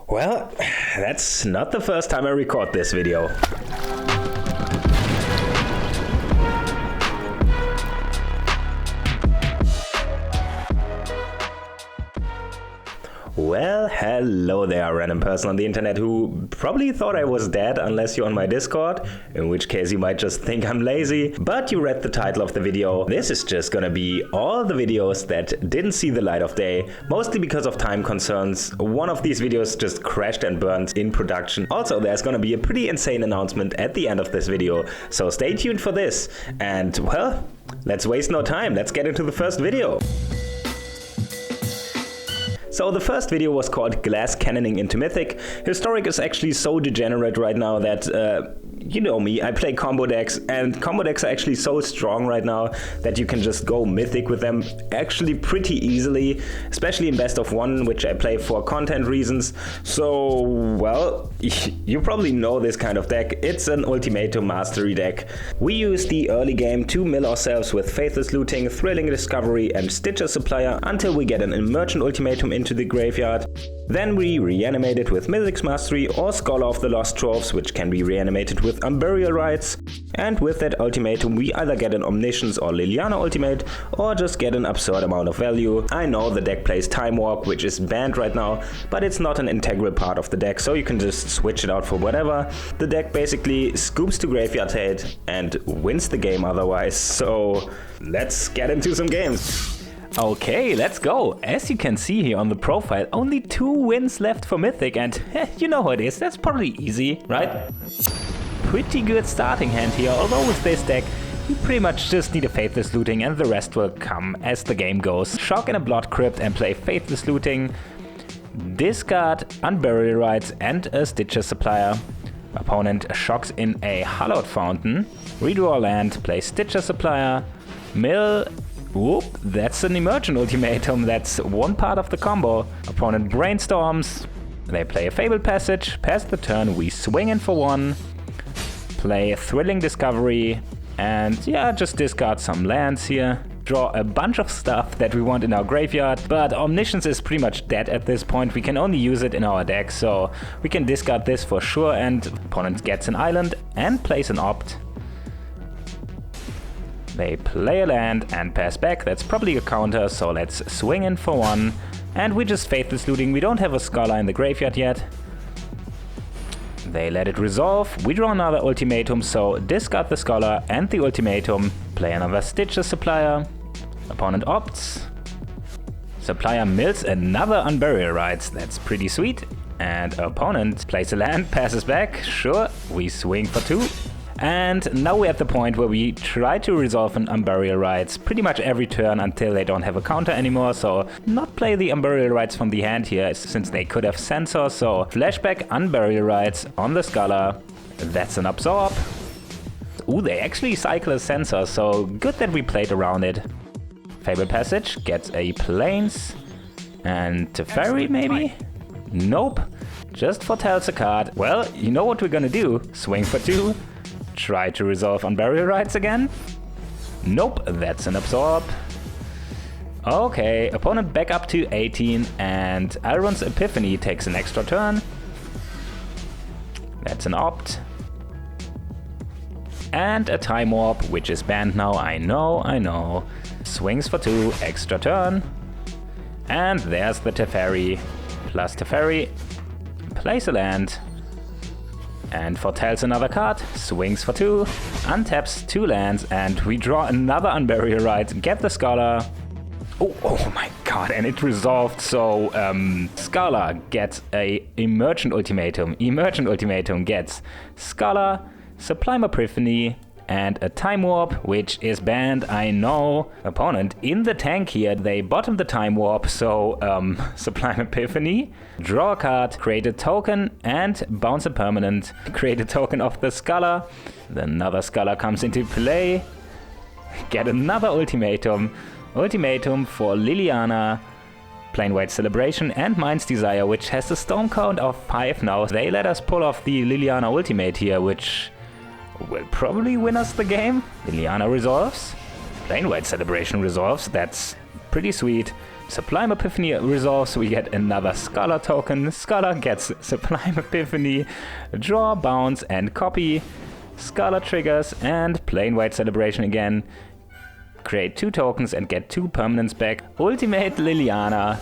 Well, that's not the first time I record this video. Well, hello there, random person on the internet who probably thought I was dead unless you're on my Discord, in which case you might just think I'm lazy, but you read the title of the video. This is just gonna be all the videos that didn't see the light of day, mostly because of time concerns. One of these videos just crashed and burned in production. Also, there's gonna be a pretty insane announcement at the end of this video, so stay tuned for this. And, well, let's waste no time, let's get into the first video. So the first video was called Glass Cannoning into Mythic. Historic is actually so degenerate right now that, you know me, I play combo decks, and combo decks are actually so strong right now that you can just go Mythic with them actually pretty easily, especially in best of one, which I play for content reasons. So, well, you probably know this kind of deck. It's an Ultimatum Mastery deck. We use the early game to mill ourselves with Faithless Looting, Thrilling Discovery and Stitcher Supplier until we get an Emergent Ultimatum into the graveyard. Then we reanimate it with Mythic's Mastery or Scholar of the Lost Troves, which can be reanimated with Unburial Rites. And with that ultimatum we either get an Omniscience or Liliana ultimate, or just get an absurd amount of value. I know the deck plays Time Walk, which is banned right now, but it's not an integral part of the deck, so you can just switch it out for whatever. The deck basically scoops to graveyard hate and wins the game otherwise, so let's get into some games. Okay, let's go. As you can see here on the profile, only 2 wins left for Mythic, and you know how it is, that's probably easy, right? Pretty good starting hand here, although with this deck you pretty much just need a Faithless Looting and the rest will come as the game goes. Shock in a Blood Crypt and play Faithless Looting. Discard Unburial Rites and a Stitcher Supplier. Opponent shocks in a Hallowed Fountain. Redraw land, play Stitcher Supplier. Mill. Whoop, that's an Emergent Ultimatum, that's one part of the combo. Opponent brainstorms, they play a Fabled Passage, pass the turn, we swing in for 1, play a Thrilling Discovery, and yeah, just discard some lands here. Draw a bunch of stuff that we want in our graveyard, but Omniscience is pretty much dead at this point, we can only use it in our deck, so we can discard this for sure, and opponent gets an island and plays an Opt. They play a land and pass back, that's probably a counter, so let's swing in for 1. And we just Faithless Looting, we don't have a Scholar in the graveyard yet. They let it resolve, we draw another Ultimatum, so discard the Scholar and the Ultimatum. Play another Stitcher Supplier. Opponent opts. Supplier mills another Unburial Rites, that's pretty sweet. And opponent plays a land, passes back, sure, we swing for 2. And now we're at the point where we try to resolve an Unburial Rites pretty much every turn until they don't have a counter anymore, so not play the Unburial Rites from the hand here since they could have Sensor, so flashback Unburial Rites on the Scholar, that's an Absorb. Ooh, they actually cycle a Sensor, so good that we played around it. Fabled Passage gets a Plains, and Teferi maybe? Nope, just foretells a card. Well, you know what we're gonna do, swing for 2. Try to resolve Unburial Rites again? Nope, that's an Absorb. Okay, opponent back up to 18 and Alrund's Epiphany takes an extra turn. That's an Opt. And a Time Warp, which is banned now, I know. Swings for 2, extra turn. And there's the Teferi. Plus Teferi. Plays a land. And foretells another card, swings for 2, untaps 2 lands, and we draw another Unburial Rite, get the Scholar. Oh my god, and it resolved, so Scholar gets a Emergent Ultimatum. Emergent Ultimatum gets Scholar, Sublime Epiphany, and a Time Warp, which is banned, I know. Opponent in the tank here, they bottom the Time Warp, so Sublime Epiphany, draw a card, create a token, and bounce a permanent. Create a token of the Scholar, then another Scholar comes into play, get another Ultimatum. Ultimatum for Liliana, Plainwhite Celebration, and Mind's Desire, which has a storm count of 5 now. They let us pull off the Liliana ultimate here, which will probably win us the game. Liliana resolves. Plainwhite Celebration resolves. That's pretty sweet. Sublime Epiphany resolves, we get another Scholar token. Scholar gets Sublime Epiphany, draw, bounce, and copy. Scholar triggers, and plain white celebration again. Create 2 tokens and get 2 permanents back. Ultimate Liliana.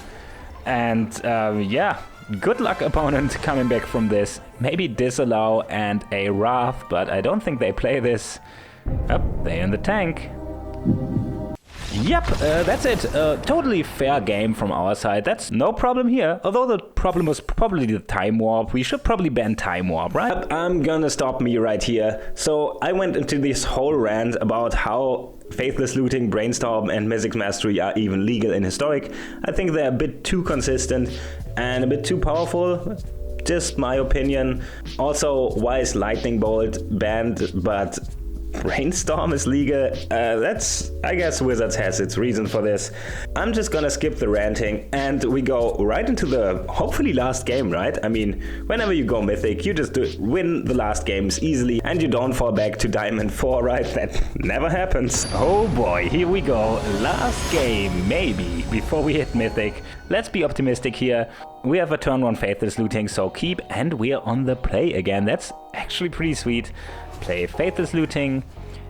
And yeah, good luck opponent coming back from this. Maybe Disallow and a Wrath, but I don't think they play this. Up, they're in the tank. Yep, that's it. Totally fair game from our side. That's no problem here. Although the problem was probably the Time Warp. We should probably ban Time Warp, right? I'm gonna stop me right here. So I went into this whole rant about how Faithless Looting, Brainstorm, and Mythic's Mastery are even legal in Historic. I think they're a bit too consistent and a bit too powerful. Just my opinion. Also, why is Lightning Bolt banned, but Brainstorm is legal? That's, I guess Wizards has its reason for this. I'm just gonna skip the ranting and we go right into the hopefully last game, right? I mean, whenever you go Mythic, you just win the last games easily and you don't fall back to Diamond 4, right? That never happens. Oh boy, here we go. Last game, maybe, before we hit Mythic. Let's be optimistic here. We have a turn 1 Faithless Looting, so keep, and we're on the play again. That's actually pretty sweet. Play Faithless Looting,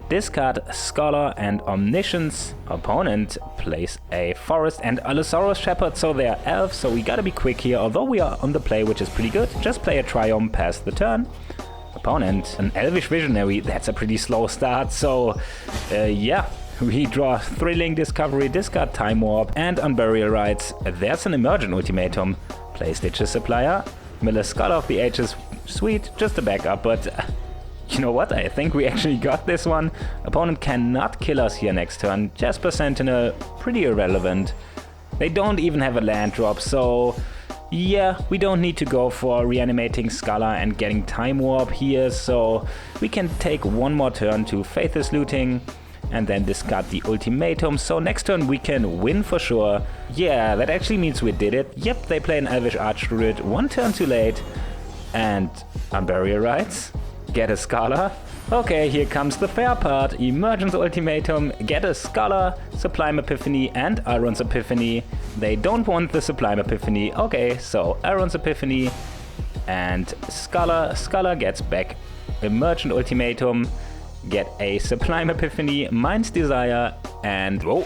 discard Scholar and Omniscience. Opponent plays a Forest and Allosaurus Shepherd, so they're elves, so we gotta be quick here, although we are on the play, which is pretty good. Just play a Triumph, pass the turn. Opponent, an Elvish Visionary, that's a pretty slow start, so yeah. We draw Thrilling Discovery, discard Time Warp, and on Burial Rites, there's an Emergent Ultimatum. Play Stitches Supplier, mill a Scholar of the Ages, sweet, just a backup, but you know what, I think we actually got this one. Opponent cannot kill us here next turn. Jasper Sentinel, pretty irrelevant. They don't even have a land drop, so yeah, we don't need to go for reanimating Scholar and getting Time Warp here, so we can take one more turn to Faithless Looting and then discard the Ultimatum, so next turn we can win for sure. Yeah, that actually means we did it. Yep, they play an Elvish Archdruid, one turn too late. And on Burial Rites, get a Scholar. Okay, here comes the fair part. Emergence Ultimatum, get a Scholar, Sublime Epiphany and Iron's Epiphany. They don't want the Sublime Epiphany. Okay, so Iron's Epiphany and Scholar. Scholar gets back Emergent Ultimatum, get a Sublime Epiphany, Mind's Desire, and I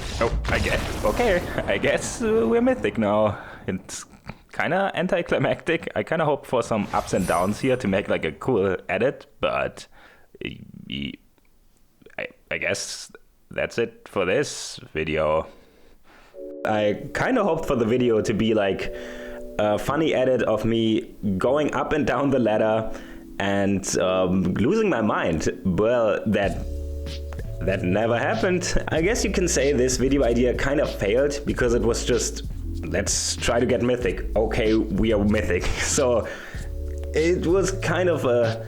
guess we're Mythic now. It's kinda anticlimactic. I kinda hope for some ups and downs here to make like a cool edit, but I guess that's it for this video. I kinda hoped for the video to be like a funny edit of me going up and down the ladder and losing my mind. Well, that never happened. I guess you can say this video idea kind of failed because it was just, let's try to get Mythic. Okay, we are Mythic. So it was kind of a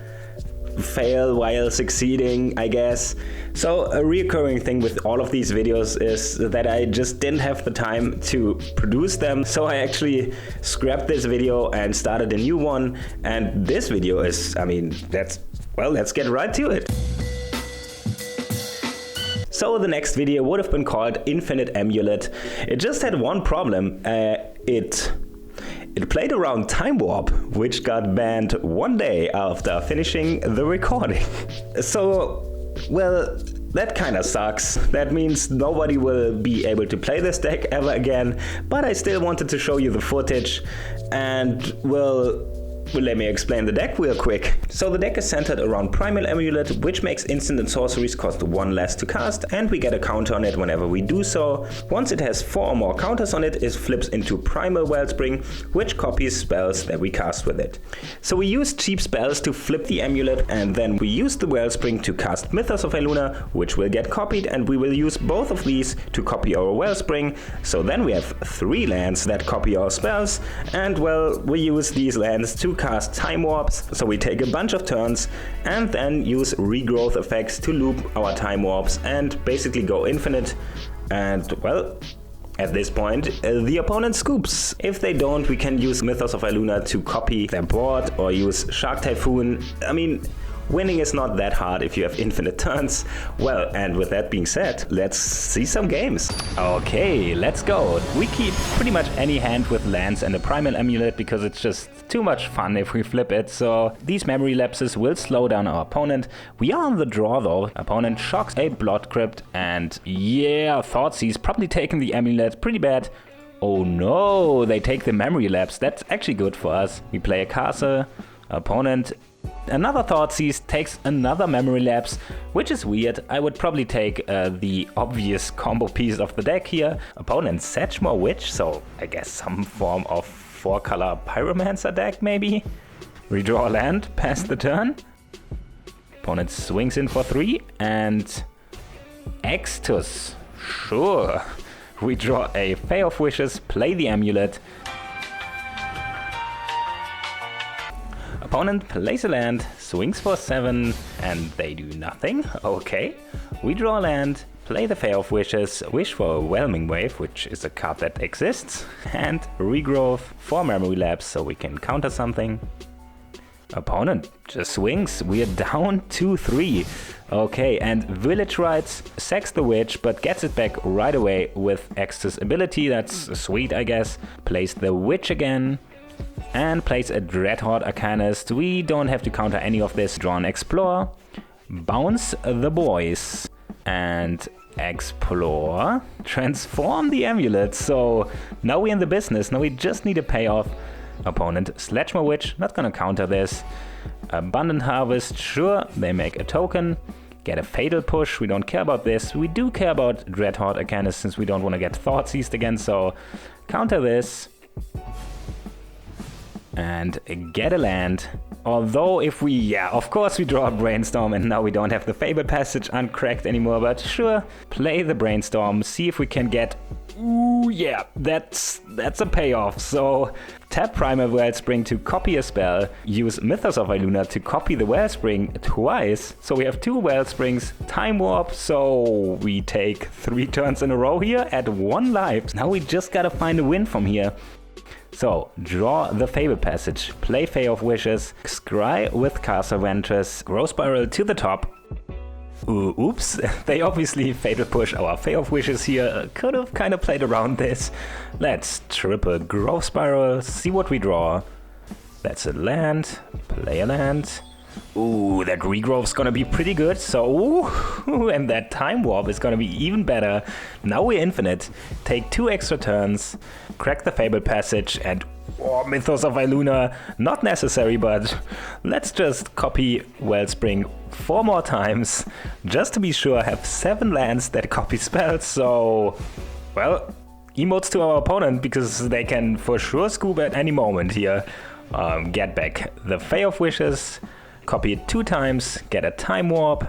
fail while succeeding, I guess. So a recurring thing with all of these videos is that I just didn't have the time to produce them. So I actually scrapped this video and started a new one. And this video is, I mean, let's get right to it. So the next video would have been called Infinite Amulet. It just had one problem. It played around Time Warp, which got banned one day after finishing the recording. So, well, that kind of sucks. That means nobody will be able to play this deck ever again, but I still wanted to show you the footage and, well, let me explain the deck real quick. So the deck is centered around Primal Amulet, which makes instant and sorceries cost 1 less to cast, and we get a counter on it whenever we do so. Once it has 4 or more counters on it, it flips into Primal Wellspring, which copies spells that we cast with it. So we use cheap spells to flip the amulet, and then we use the Wellspring to cast Mythos of Eluna, which will get copied, and we will use both of these to copy our Wellspring. So then we have 3 lands that copy our spells, and well, we use these lands to cast Time Warps, so we take a bunch of turns and then use regrowth effects to loop our Time Warps and basically go infinite. And well, at this point, the opponent scoops. If they don't, we can use Mythos of Eluna to copy their board or use Shark Typhoon. I mean, winning is not that hard if you have infinite turns. Well, and with that being said, let's see some games. Okay, let's go. We keep pretty much any hand with lands and a Primal Amulet because it's just too much fun if we flip it. So these memory lapses will slow down our opponent. We are on the draw though. Opponent shocks a Blood Crypt, and yeah, Thoughtseize probably taking the Amulet pretty bad. Oh no, they take the memory lapse. That's actually good for us. We play a castle. Opponent, another Thoughtseize, takes another memory lapse, which is weird. I would probably take the obvious combo piece of the deck here. Opponent, Sedgemoor Witch, so I guess some form of 4-color Pyromancer deck maybe. Redraw a land, pass the turn. Opponent swings in for 3 and Extus, sure. We draw a Fae of Wishes, play the Amulet. Opponent plays a land, swings for 7, and they do nothing. Okay. We draw a land, play the Fae of Wishes, wish for a Whelming Wave, which is a card that exists, and regrowth for memory lapse so we can counter something. Opponent just swings. We are down 2-3. Okay, and Village Rites sacks the Witch, but gets it back right away with Extus ability. That's sweet, I guess. Plays the Witch again. And plays a Dreadhorde Arcanist. We don't have to counter any of this. Draw an Explore. Bounce the boys. And explore. Transform the Amulet. So now we're in the business. Now we just need a payoff. Opponent, Sedgemoor Witch, not gonna counter this. Abundant Harvest, sure, they make a token. Get a Fatal Push, we don't care about this. We do care about Dreadhorde Arcanist since we don't want to get Thoughtseized again, so counter this. And get a land. Although if we, yeah, of course we draw a Brainstorm and now we don't have the Fabled Passage uncracked anymore, but sure, play the Brainstorm, see if we can get, ooh, yeah, that's a payoff. So tap Primal Wellspring to copy a spell, use Mythos of Iluna to copy the Wellspring twice, so we have 2 Wellsprings, Time Warp, so we take 3 turns in a row here at 1 life. Now we just gotta find a win from here. So, draw the Fabled Passage, play Fae of Wishes, scry with Castle Ventress, Growth Spiral to the top. Oops, they obviously Fatal Push our Fae of Wishes here, could have kind of played around this. Let's triple Growth Spiral, see what we draw. That's a land, play a land. Ooh, that regrowth's gonna be pretty good, so ooh, and that Time Warp is gonna be even better. Now we're infinite, take 2 extra turns, crack the Fabled Passage, and oh, Mythos of Iluna, not necessary, but let's just copy Wellspring 4 more times, just to be sure. Have 7 lands that copy spells, so, well, emotes to our opponent, because they can for sure scoop at any moment here. Get back the Fae of Wishes, copy it 2 times, get a Time Warp,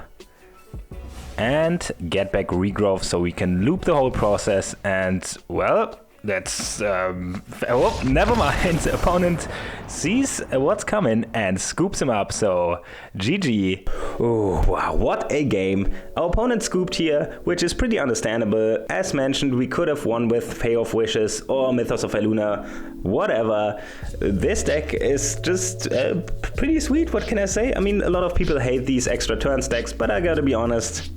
and get back Regrowth so we can loop the whole process. And, well, that's, oh, never mind. Opponent sees what's coming and scoops him up, so GG. Oh, wow, what a game. Our opponent scooped here, which is pretty understandable. As mentioned, we could have won with Fae of Wishes or Mythos of Iluna, whatever. This deck is just pretty sweet, what can I say? I mean, a lot of people hate these extra turns decks, but I gotta be honest,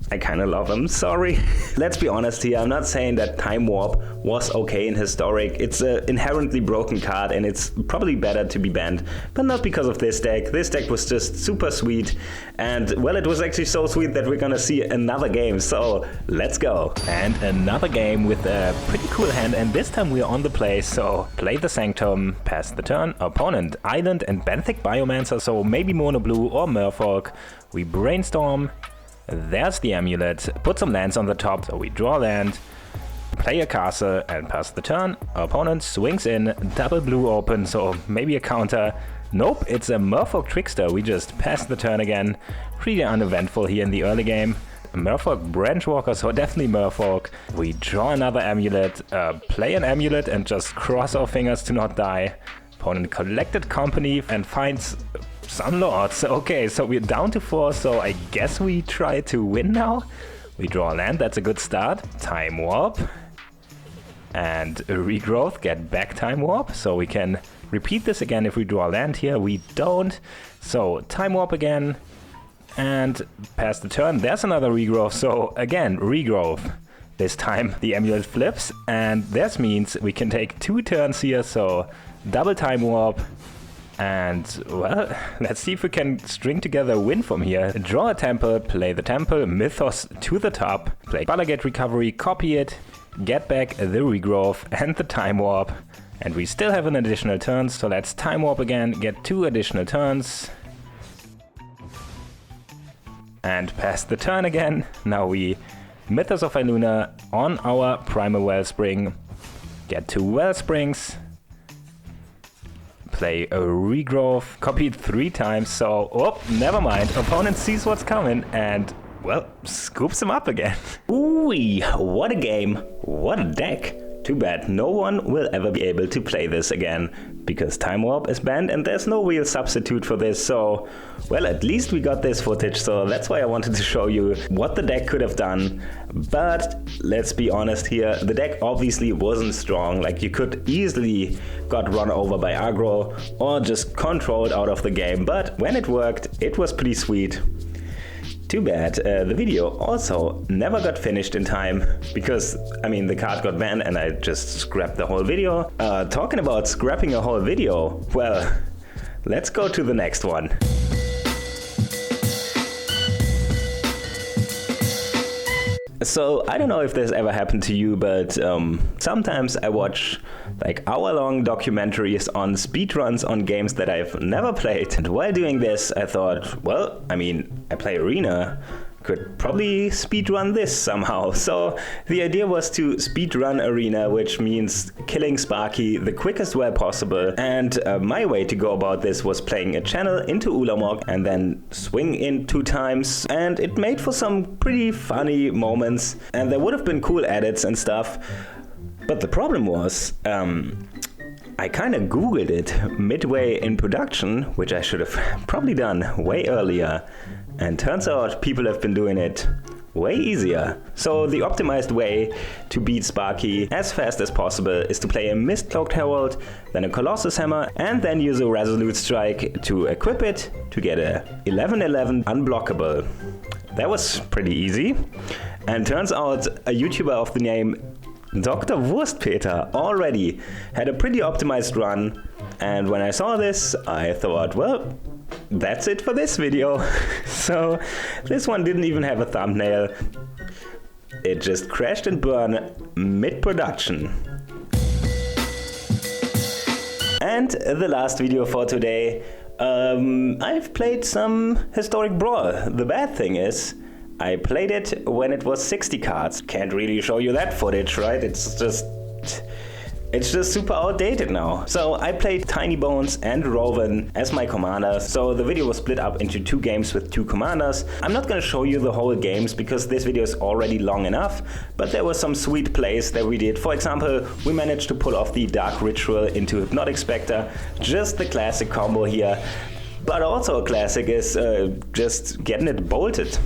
I kind of love him, sorry. Let's be honest here, I'm not saying that Time Warp was okay in Historic. It's an inherently broken card and it's probably better to be banned, but not because of this deck. This deck was just super sweet, and well, it was actually so sweet that we're gonna see another game, so let's go. And another game with a pretty cool hand, and this time we're on the play, so play the Sanctum, pass the turn. Opponent, Island and Benthic Biomancer, so maybe Mono Blue or Merfolk. We Brainstorm. There's the Amulet, put some lands on the top, so we draw land, play a castle and pass the turn. Opponent swings in, double blue open, so maybe a counter. Nope, it's a Merfolk Trickster, we just pass the turn again. Pretty uneventful here in the early game. Merfolk Branchwalker, so definitely Merfolk. We draw another Amulet, play an Amulet and just cross our fingers to not die. Opponent collected company and finds Sun Lords. Okay, so we're down to 4, so I guess we try to win now. We draw a land, that's a good start. Time Warp. and regrowth, get back time warp, so we can repeat this again if we draw land here. We don't, so time warp again, and pass the turn. There's another regrowth, so again, regrowth. This time the amulet flips, and this means we can take 2 turns here, so double time warp. And, well, let's see if we can string together a win from here. Draw a temple, play the temple, Mythos to the top, play Balagate Recovery, copy it, get back the regrowth and the time warp. And we still have an additional turn, so let's time warp again, get 2 additional turns. And pass the turn again. Now we Mythos of Iluna on our Primal Wellspring, get 2 Wellsprings. Play a regrowth, copy it 3 times, so, oh, never mind. Opponent sees what's coming and, well, scoops him up again. Ooh, what a game, what a deck. Too bad no one will ever be able to play this again, because Time Warp is banned and there's no real substitute for this, so, well, at least we got this footage, so that's why I wanted to show you what the deck could have done. But let's be honest here, the deck obviously wasn't strong. Like, you could easily got run over by aggro or just controlled out of the game, but when it worked, it was pretty sweet. Too bad the video also never got finished in time, because, I mean, the card got banned and I just scrapped the whole video. Talking about scrapping a whole video, well, let's go to the next one. So, I don't know if this ever happened to you, but sometimes I watch like hour-long documentaries on speedruns on games that I've never played. And while doing this, I thought, well, I mean, I play Arena, could probably speedrun this somehow. So the idea was to speedrun Arena, which means killing Sparky the quickest way possible. And my way to go about this was playing a channel into Ulamog and then swing in 2 times. And it made for some pretty funny moments. And there would have been cool edits and stuff. But the problem was, I kind of googled it midway in production, which I should have probably done way earlier. And turns out people have been doing it way easier. So the optimized way to beat Sparky as fast as possible is to play a Mist-Cloaked Herald, then a Colossus Hammer, and then use a Resolute Strike to equip it to get a 11/11 unblockable. That was pretty easy. And turns out a YouTuber of the name Dr. Wurstpeter already had a pretty optimized run. And when I saw this, I thought, well, that's it for this video. So this one didn't even have a thumbnail. It just crashed and burned mid-production. And the last video for today, I've played some Historic Brawl. The bad thing is, I played it when it was 60 cards. Can't really show you that footage, right? It's just super outdated now. So I played Tiny Bones and Rowan as my commanders. So the video was split up into 2 games with 2 commanders. I'm not gonna show you the whole games because this video is already long enough, but there were some sweet plays that we did. For example, we managed to pull off the Dark Ritual into Hypnotic Spectre, just the classic combo here. But also a classic is just getting it bolted.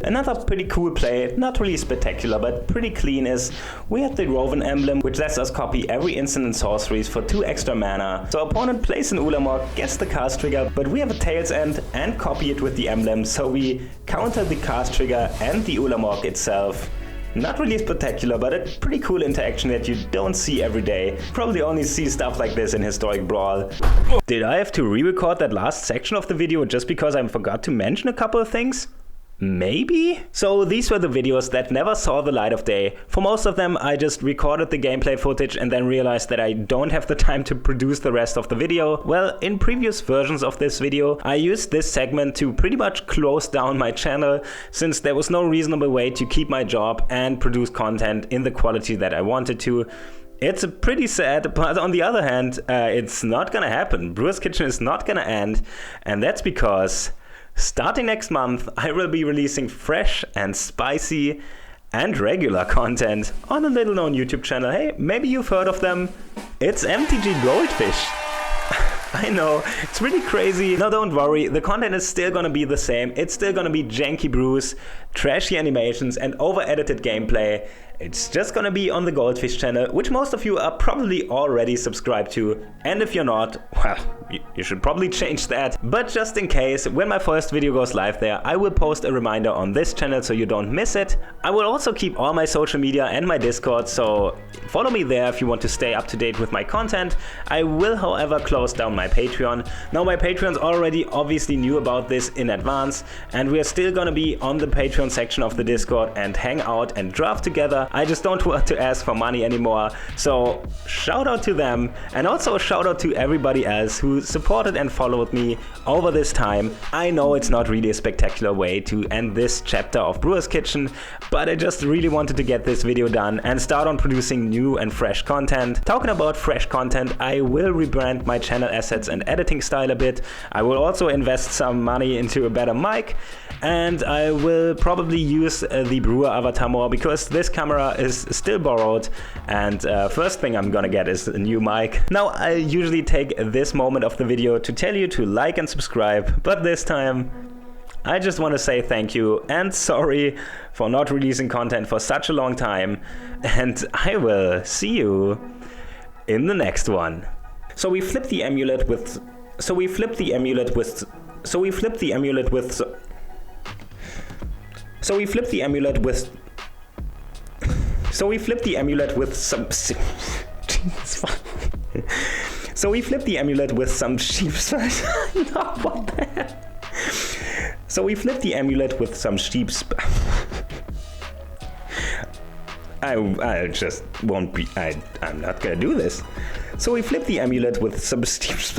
Another pretty cool play, not really spectacular but pretty clean, is we had the Rowan emblem, which lets us copy every instant and sorceries for 2 extra mana. So opponent plays an Ulamog, gets the cast trigger, but we have a Tail's End and copy it with the emblem, so we counter the cast trigger and the Ulamog itself. Not really spectacular, but a pretty cool interaction that you don't see every day. Probably only see stuff like this in Historic Brawl. Did I have to re-record that last section of the video just because I forgot to mention a couple of things? Maybe? So these were the videos that never saw the light of day. For most of them, I just recorded the gameplay footage and then realized that I don't have the time to produce the rest of the video. Well, in previous versions of this video, I used this segment to pretty much close down my channel, since there was no reasonable way to keep my job and produce content in the quality that I wanted to. It's pretty sad, but on the other hand, it's not gonna happen. Brewer's Kitchen is not gonna end, and that's because starting next month, I will be releasing fresh and spicy and regular content on a little known YouTube channel. Hey, maybe you've heard of them. It's MTG Goldfish. I know, it's really crazy. No, don't worry, the content is still gonna be the same. It's still gonna be janky brews, trashy animations, and over-edited gameplay. It's just gonna be on the Goldfish channel, which most of you are probably already subscribed to. And if you're not, well, you should probably change that. But just in case, when my first video goes live there, I will post a reminder on this channel so you don't miss it. I will also keep all my social media and my Discord, so follow me there if you want to stay up to date with my content. I will, however, close down my Patreon. Now, my Patreons already obviously knew about this in advance, and we are still gonna be on the Patreon section of the Discord and hang out and draft together. I just don't want to ask for money anymore, so shout out to them, and also shout out to everybody else who supported and followed me over this time. I know it's not really a spectacular way to end this chapter of Brewer's Kitchen, but I just really wanted to get this video done and start on producing new and fresh content. Talking about fresh content, I will rebrand my channel assets and editing style a bit. I will also invest some money into a better mic, and I will probably use the Brewer avatar more because this camera is still borrowed, and first thing I'm gonna get is a new mic. Now, I usually take this moment of the video to tell you to like and subscribe, but this time I just want to say thank you and sorry for not releasing content for such a long time, and I will see you in the next one. So we flip the amulet with So we flip the amulet with So we flip the amulet with So we flip the amulet with So we flip the amulet with some So we flip the amulet with some sheep's No, what the hell? So we flip the amulet with some sheep's I just won't be I'm not gonna do this. So we flip the amulet with some sheep's